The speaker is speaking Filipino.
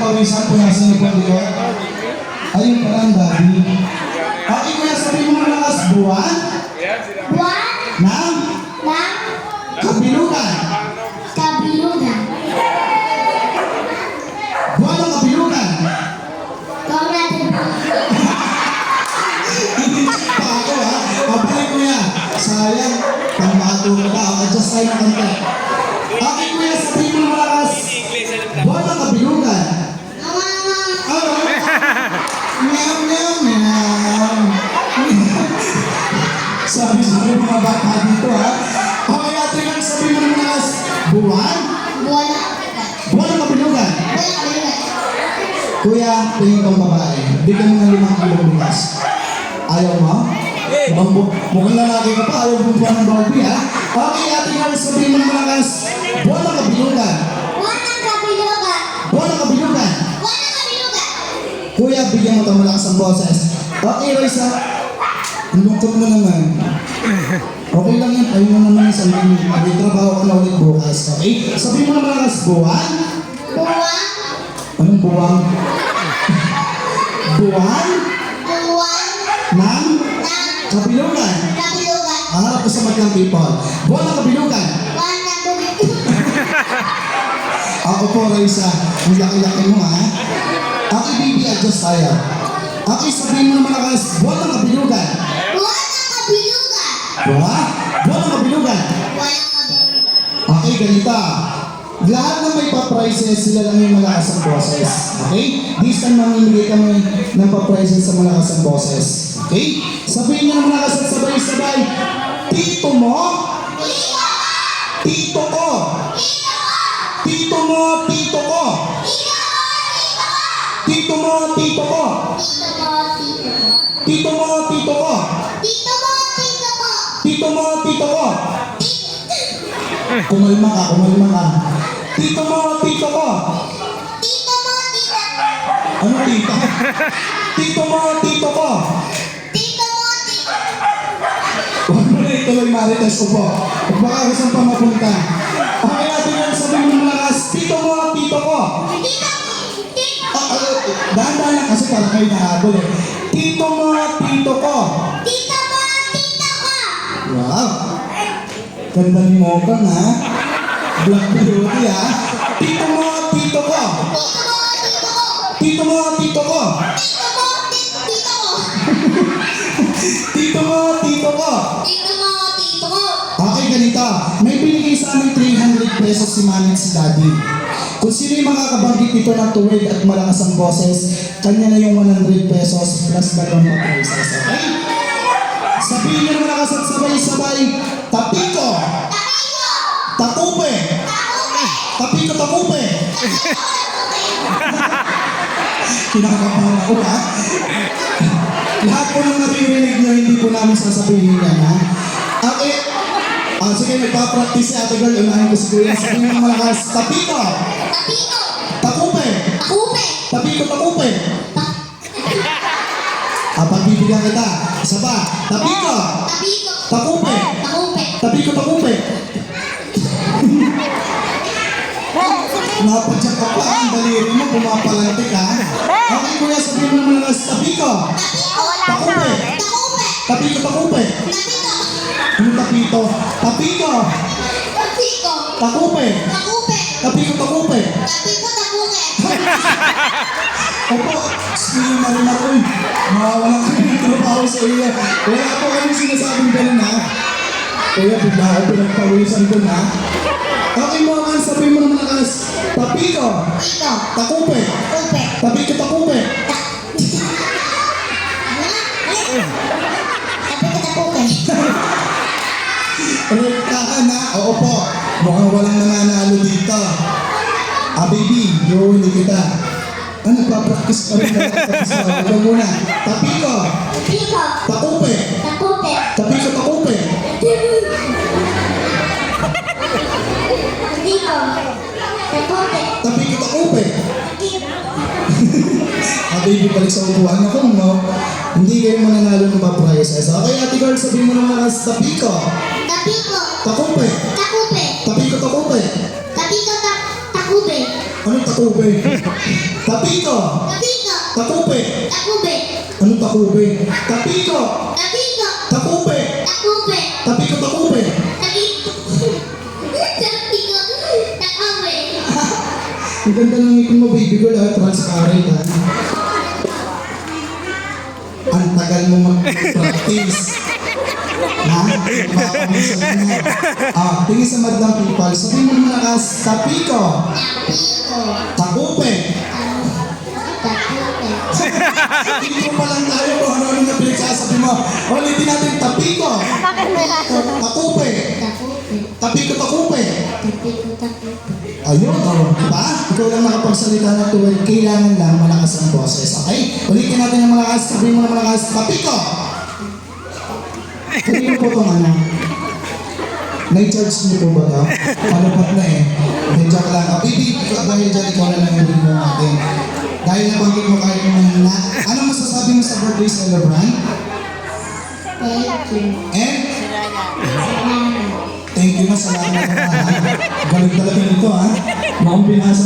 pagpawisan, punasan niyo po ang likod. Ayun pala ang daddy. Okay, kuya, sabihin mo malakas, buwan? Buwan Ng? ng Kabilugan. kabilugan. Buwan ng kabilugan. Comrade. Pa ako ha. Mabalik kuya. Sayang. Pangmatulog na ako. Adjust tayo ng kanta. Okay kuya, sabihin mo malakas, buwan ng kabilugan. Ano? Meow, meow, meow. Sabi mga bata dito ha. Okay, ate lang sabihin mo malakas, buwan? Buwan Buwan ng kabilugan. kabilugan. Kuya, tingin kong babae. Bigyan mo ng 5 kilong bigas. Ayaw mo? Mukhang lalaki ka pa. Ayaw mong buwan ng Barbie, ha? Okay, ate nga, sabihin mo ng malakas. Buwan ng kabilugan. Buwan ng kabilugan. Buwan ng kabilugan. Buwan ng kabilugan. Kuya, bigyan mo ito malakas ang boses. Okay, Raisa. Ang lungkot mo naman. Okay lang yan. Ayaw mo naman sa amin. Mag-trabaho ka na ulit bukas. Okay? Sabihin mo ng malakas, buwan? Buwan. Anong buwan? Buwan? Buwan Ng ng kabilugan. kabilugan. Harap ko sa madlang people. Buwan ng kabilugan. Buwan ng tubig. Ako po, Raisa. Ang laki-laki mo, ha? Ako, baby, adjust tayo. Ako, sabihin mo naman malakas, buwan ng kabilugan. Buwan ng kabilugan. Buwan? Buwan ng kabilugan. Buwan ng kabilugan. Okay, ganito. Lahat ng may pa-prizes, sila lang yung malakas ang boses. Okay? This time, mamimili kami ng pa-prizes sa malakas ang boses. Okay? Sabihin niyo ng malakas at sabay-sabay, tito mo, tito ko, tito mo, tito ko, tito mo, tito ko, tito mo, tito ko, tito mo, tito ko. Kumalma ka, kumalma ka. Tito mo, tito ko. Ano tito? Tito mo, tito ko. Huwag mo na ituloy marites ko po. Huwag baka saan pa mapunta. Okay natin yan, sabihin mo malakas. Tito mo, tito ko. Dahan-dahan lang kasi parang kayo nahabol eh. Tito mo, tito ko. Wow. Ganda ni Mokang ha. Black beauty ha. Tito mo, tito ko. Tito mo, tito ko. Tito mo, tito ko. Okay, ganito. May binigay sa amin 300 pesos si Mami at si Daddy. Kung sino yung makakabanggit nito ng tuwid at malakas ang boses, kanya na yung 100 pesos plus dalawang pa-prices. Okay? Sabihin niyo naman malakas at sabay-sabay, tapiko! Takupe! Tapiko, takupe! Kinakabahan ako ha? Lahat po nang naririnig niyo, hindi po namin sasabihin yan ha? Okay. Sige, nagpa-practice si Ate Girl. Unahin ko si Kuya. Sabihin ng malakas, tapiko! Takupe! Tapiko, takupe! Pagbibigyan kita. Isa pa. Tapiko! Takupe! Tapiko, takupe! Napadyak ka pa. Ang daliri mo, pumapalantik ha. Okay, Kuya, sabihin mo naman malakas, tapiko! Takupe! Tapiko, takupe! Ano tapito? Tapiko! Takupe! Tapiko, takupe! Opo, sige na rin ako eh. Mawawalan kami ng trabaho sa iyo. Wala po kami sinasabing ganun ha. Kaya bigla ako pinagpawisan ko na. Okay mo ang sabihin mo naman nakas. Tapiko! Takupe! Tapiko, takupe! Kaka na? Oo po. Mukhang walang nananalo dito. Baby, hindi kita. Nagpa-practice pa rin na ito muna. Tapiko! Takupe! Tapiko, takupe! Tapiko, takupe! Baby, balik sa upuan. Ako, no? Hindi kayo mananalo ng pa-prizes. Okay, Ate Girl, sabihin mo naman kasi tapiko! Takupe! Tapiko, takupe! Anong takupe? Tapiko. Tapiko. Takupe. Takube. Anong takupe? Tapiko. Tapiko. Takupe. Takube. Tapiko takupe. Tapiko. Tapiko. Takube. Ang ganda ng ngipin mo, baby girl, transparent, ha? Ang tagal mo mag-practice. Ha? Makakamisan ka na. Tingin sa madlang people. Sabihin mo naman nakas, Tapiko. Tapiko. Takupe. Takube. Hindi pa lang tayo kung ano-ano na pinagsasabi mo. Ulitin natin, Tapiko. Takupe. Takube. Tapiko takupe. Tapiko. Takube. Ayun, diba? Ikaw lang nakapagsalita ng tuwid, kailangan lang malakas ang boses, okay? Ulitin natin ang malakas, sabihin mo na malakas, Tapiko! Kanino po itong ano? Na-charge niyo po ba ito? Palupat na eh. Hindi, joke lang. Baby, dahil dyan ikaw na lang yung video natin. Dahil nabanggit mo kahit mahina, ano masasabi mo sa birthday celebrant? Thank you. And? Salamat. Thank you, masalamat na. Galing talaga nito, ha? Mukhang binasa